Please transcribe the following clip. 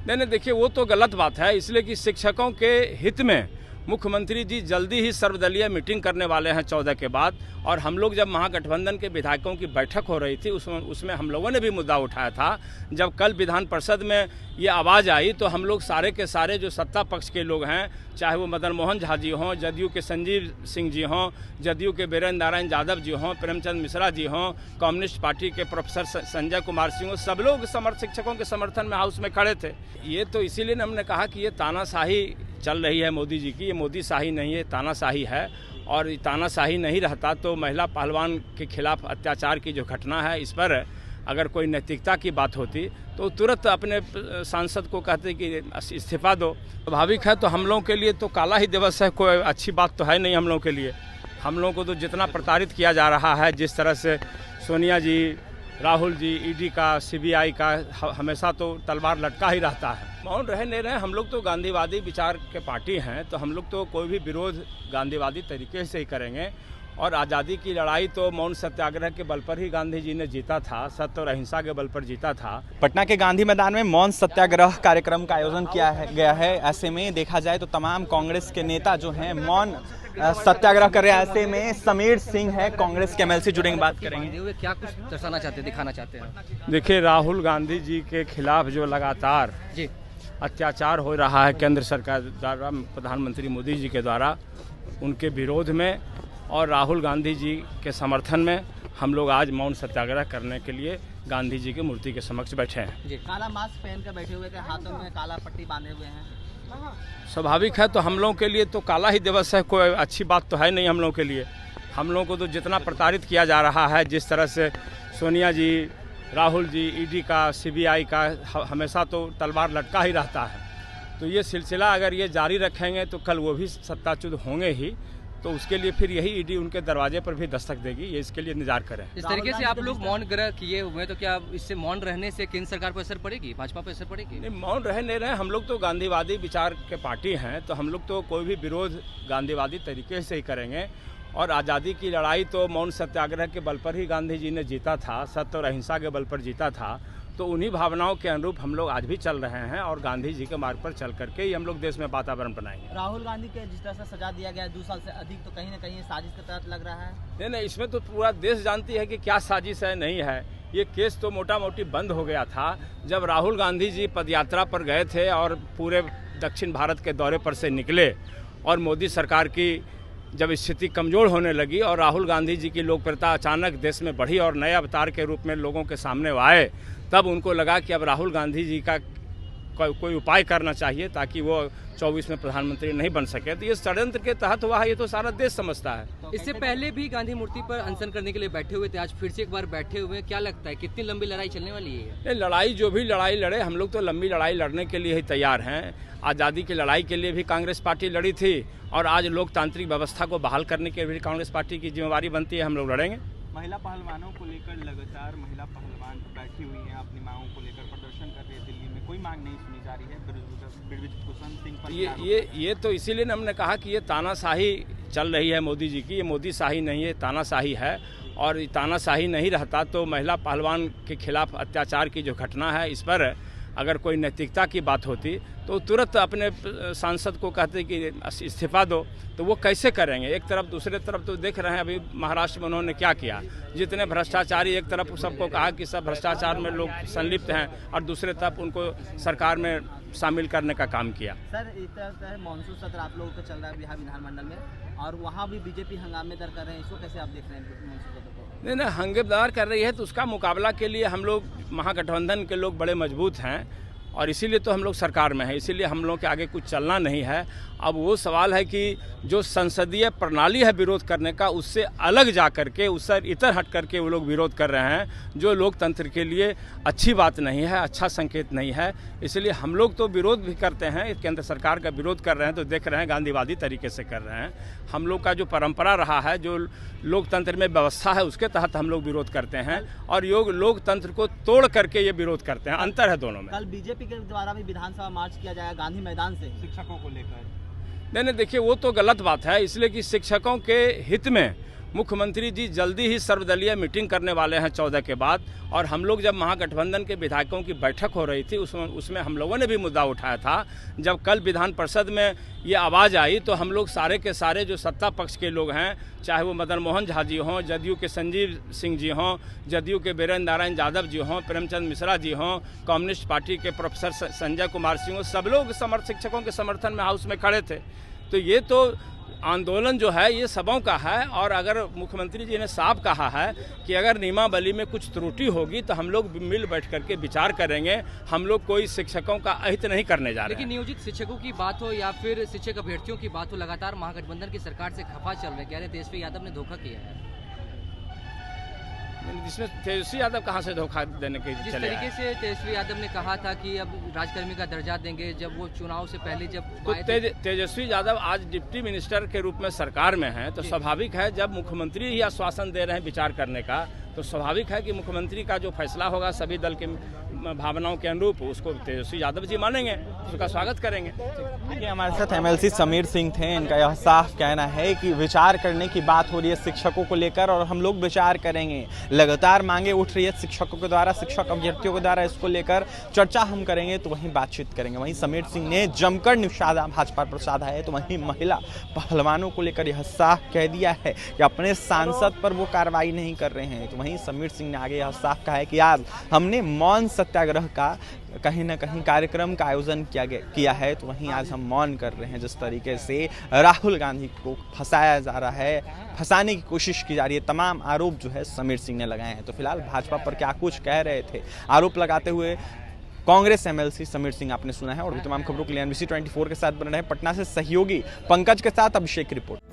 नहीं देखिए, वो तो गलत बात है, इसलिए कि शिक्षकों के हित में मुख्यमंत्री जी जल्दी ही सर्वदलीय मीटिंग करने वाले हैं 14 के बाद। और हम लोग जब महागठबंधन के विधायकों की बैठक हो रही थी उसमें हम लोगों ने भी मुद्दा उठाया था। जब कल विधान परिषद में ये आवाज़ आई तो हम लोग सारे के सारे जो सत्ता पक्ष के लोग हैं, चाहे वो मदन मोहन झा जी हों, जदयू के संजीव सिंह जी हों, जदयू के वीरेंद्र नारायण यादव जी हों, प्रेमचंद मिश्रा जी हों, कम्युनिस्ट पार्टी के प्रोफेसर संजय कुमार सिंह हो, सब लोग शिक्षकों के समर्थन में हाउस में खड़े थे। ये तो इसीलिए हमने कहा कि ये तानाशाही चल रही है मोदी जी की, ये मोदी शाही नहीं है, तानाशाही है। और तानाशाही नहीं रहता तो महिला पहलवान के खिलाफ अत्याचार की जो घटना है, इस पर अगर कोई नैतिकता की बात होती तो तुरंत अपने सांसद को कहते कि इस्तीफा दो। स्वाभाविक है, तो हम लोगों के लिए तो काला ही दिवस है, कोई अच्छी बात तो है नहीं हम लोगों के लिए। हम लोगों को तो जितना प्रताड़ित किया जा रहा है, जिस तरह से सोनिया जी, राहुल जी, ईडी का, सीबीआई का हमेशा तो तलवार लटका ही रहता है। मौन रहे नहीं रहे, हम लोग तो गांधीवादी विचार के पार्टी हैं, तो हम लोग तो कोई भी विरोध गांधीवादी तरीके से ही करेंगे। और आज़ादी की लड़ाई तो मौन सत्याग्रह के बल पर ही गांधी जी ने जीता था, सत्य और अहिंसा के बल पर जीता था। पटना के गांधी मैदान में मौन सत्याग्रह कार्यक्रम का आयोजन किया गया है। ऐसे में देखा जाए तो तमाम कांग्रेस के नेता जो हैं मौन सत्याग्रह कर रहे हैं। ऐसे में समीर सिंह है, कांग्रेस के एमएलसी, जुड़ेंगे, बात करेंगे। क्या कुछ दर्शाना चाहते हैं, दिखाना चाहते हैं? देखिए, राहुल गांधी जी के खिलाफ जो लगातार अत्याचार हो रहा है केंद्र सरकार द्वारा, प्रधानमंत्री मोदी जी के द्वारा, उनके विरोध में और राहुल गांधी जी के समर्थन में हम लोग आज मौन सत्याग्रह करने के लिए गांधी जी की मूर्ति के समक्ष बैठे हैं। जी, काला मास्क पहन कर बैठे हुए थे, हाथों में काला पट्टी बांधे हुए हैं। स्वाभाविक है, तो हम लोगों के लिए तो काला ही दिवस है, कोई अच्छी बात तो है नहीं हम लोगों के लिए। हम लोगों को तो जितना प्रताड़ित किया जा रहा है, जिस तरह से सोनिया जी, राहुल जी, ईडी का, सीबीआई का हमेशा तो तलवार लटका ही रहता है। तो ये सिलसिला अगर ये जारी रखेंगे तो कल वो भी सत्ताच्युत होंगे ही, तो उसके लिए फिर यही ईडी उनके दरवाजे पर भी दस्तक देगी। ये इसके लिए इंतजार करें। इस तरीके से आप लोग मौन ग्रह किए हुए, तो क्या इससे मौन रहने से केंद्र सरकार पर असर पड़ेगी, भाजपा पर असर पड़ेगी? नहीं, मौन रहे नहीं रहे, हम लोग तो गांधीवादी विचार के पार्टी हैं, तो हम लोग तो कोई भी विरोध गांधीवादी तरीके से ही करेंगे। और आज़ादी की लड़ाई तो मौन सत्याग्रह के बल पर ही गांधी जी ने जीता था, सत्य और अहिंसा के बल पर जीता था। तो उन्हीं भावनाओं के अनुरूप हम लोग आज भी चल रहे हैं और गांधी जी के मार्ग पर चल करके ही हम लोग देश में वातावरण बनाएंगे। राहुल गांधी के जिस तरह से सजा दिया गया 2 साल से अधिक, तो कहीं ना कहीं साजिश के तहत लग रहा है। नहीं, इसमें तो पूरा देश जानती है कि क्या साजिश है, नहीं है। ये केस तो मोटा मोटी बंद हो गया था जब राहुल गांधी जी पदयात्रा पर गए थे और पूरे दक्षिण भारत के दौरे पर से निकले और मोदी सरकार की जब स्थिति कमज़ोर होने लगी और राहुल गांधी जी की लोकप्रियता अचानक देश में बढ़ी और नए अवतार के रूप में लोगों के सामने आए, तब उनको लगा कि अब राहुल गांधी जी का कोई उपाय करना चाहिए ताकि वो 24 में प्रधानमंत्री नहीं बन सके। तो ये षड्यंत्र के तहत हुआ है, ये तो सारा देश समझता है। इससे पहले भी गांधी मूर्ति पर अनशन करने के लिए बैठे हुए थे, आज फिर से एक बार बैठे हुए, क्या लगता है कितनी लंबी लड़ाई चलने वाली है? लड़ाई जो भी लड़ाई लड़े, हम लोग तो लंबी लड़ाई लड़ने के लिए ही तैयार हैं। आज़ादी की लड़ाई के लिए भी कांग्रेस पार्टी लड़ी थी और आज लोकतांत्रिक व्यवस्था को बहाल करने के लिए कांग्रेस पार्टी की जिम्मेवारी बनती है, हम लोग लड़ेंगे। महिला पहलवानों को लेकर लगातार महिला पहलवान बैठी हुई हैं, अपनी मांगों को लेकर प्रदर्शन कर रही है। दिल्ली में कोई मांग नहीं सुनी जा रही है। ये तो इसीलिए हमने कहा कि ये तानाशाही चल रही है मोदी जी की, ये मोदी शाही नहीं है, तानाशाही है। और तानाशाही नहीं रहता तो महिला पहलवान के खिलाफ अत्याचार की जो घटना है, इस पर अगर कोई नैतिकता की बात होती तो तुरंत अपने सांसद को कहते कि इस्तीफा दो। तो वो कैसे करेंगे? एक तरफ, दूसरे तरफ तो देख रहे हैं अभी महाराष्ट्र में उन्होंने क्या किया। जितने भ्रष्टाचारी, एक तरफ सबको कहा कि सब भ्रष्टाचार में लोग संलिप्त हैं और दूसरे तरफ उनको सरकार में शामिल करने का काम किया। सर, इस तरह से मानसून सत्र आप लोगों का चल रहा है बिहार विधानमंडल में और वहाँ भी बीजेपी हंगामेदार कर रहे हैं, इसको कैसे आप देख रहे हैं मानसून सत्र को? नहीं, हंगामेदार कर रही है तो उसका मुकाबला के लिए हम लोग महागठबंधन के लोग बड़े मजबूत हैं और इसीलिए तो हम लोग सरकार में हैं, इसीलिए हम लोग के आगे कुछ चलना नहीं है। अब वो सवाल है कि जो संसदीय प्रणाली है विरोध करने का, उससे अलग जा करके, उससे इतर हट करके वो लोग विरोध कर रहे हैं, जो लोकतंत्र के लिए अच्छी बात नहीं है, अच्छा संकेत नहीं है। इसलिए हम लोग तो विरोध भी करते हैं, केंद्र सरकार का विरोध कर रहे हैं तो देख रहे हैं गांधीवादी तरीके से कर रहे हैं। हम लोग का जो परंपरा रहा है, जो लोकतंत्र में व्यवस्था है, उसके तहत हम लोग विरोध करते हैं और लोकतंत्र को तोड़ करके ये विरोध करते हैं। अंतर है दोनों में। कल बीजेपी के द्वारा भी विधानसभा मार्च किया जाएगा गांधी मैदान से शिक्षकों को लेकर। नहीं, देखिए, वो तो गलत बात है, इसलिए कि शिक्षकों के हित में मुख्यमंत्री जी जल्दी ही सर्वदलीय मीटिंग करने वाले हैं 14 के बाद। और हम लोग जब महागठबंधन के विधायकों की बैठक हो रही थी उसमें हम लोगों ने भी मुद्दा उठाया था। जब कल विधान परिषद में ये आवाज़ आई तो हम लोग सारे के सारे जो सत्ता पक्ष के लोग हैं, चाहे वो मदन मोहन झा जी हों, जदयू के संजीव सिंह जी हों, जदयू के बीरेंद्र नारायण यादव जी हों, प्रेमचंद मिश्रा जी हों, कम्युनिस्ट पार्टी के प्रोफेसर संजय कुमार सिंह, सब लोग शिक्षकों के समर्थन में हाउस में खड़े थे। तो ये तो आंदोलन जो है ये सबों का है। और अगर मुख्यमंत्री जी ने साफ कहा है कि अगर नियमावली में कुछ त्रुटि होगी तो हम लोग मिल बैठ करके विचार करेंगे। हम लोग कोई शिक्षकों का अहित नहीं करने जा रहे हैं। लेकिन नियोजित शिक्षकों की बात हो या फिर शिक्षक अभ्यर्थियों की बात हो, लगातार महागठबंधन की सरकार से खफा चल रहे हैं, कह रहे तेजस्वी यादव ने धोखा किया है। जिसमें तेजस्वी यादव कहाँ से धोखा देने के जिस चले तरीके से तेजस्वी यादव ने कहा था कि अब राजकर्मी का दर्जा देंगे, जब वो चुनाव से पहले जब तो तेजस्वी यादव आज डिप्टी मिनिस्टर के रूप में सरकार में हैं, तो स्वाभाविक है जब मुख्यमंत्री ही आश्वासन दे रहे हैं विचार करने का, तो स्वाभाविक है कि मुख्यमंत्री का जो फैसला होगा सभी दल के भावनाओं के अनुरूप उसको तेजस्वी यादव जी मानेंगे, उसका स्वागत करेंगे। देखिए हमारे साथ एमएलसी समीर सिंह थे। इनका यह साफ कहना है कि विचार करने की बात हो रही है शिक्षकों को लेकर और हम लोग विचार करेंगे। लगातार मांगे उठ रही है शिक्षकों के द्वारा, शिक्षक अभ्यर्थियों के द्वारा, इसको लेकर चर्चा हम करेंगे तो वहीं बातचीत करेंगे। वहीं समीर सिंह ने जमकर निशाना भाजपा पर साधा है, तो वहीं महिला पहलवानों को लेकर यह साफ कह दिया है कि अपने सांसद पर वो कार्रवाई नहीं कर रहे हैं। तो वहीं समीर सिंह ने आगे यह साफ कहा है कि आज हमने मौन सत्याग्रह का कहीं ना कहीं कार्यक्रम का आयोजन किया है, तो वहीं आज हम मौन कर रहे हैं। जिस तरीके से राहुल गांधी को फंसाया जा रहा है, फंसाने की कोशिश की जा रही है, तमाम आरोप जो है समीर सिंह ने लगाए हैं। तो फिलहाल भाजपा पर क्या कुछ कह रहे थे आरोप लगाते हुए कांग्रेस एमएलसी समीर सिंह आपने सुना है। और भी तमाम खबरों के लिए NBC 24 के साथ बने रहे। पटना से सहयोगी पंकज के साथ अभिषेक की रिपोर्ट।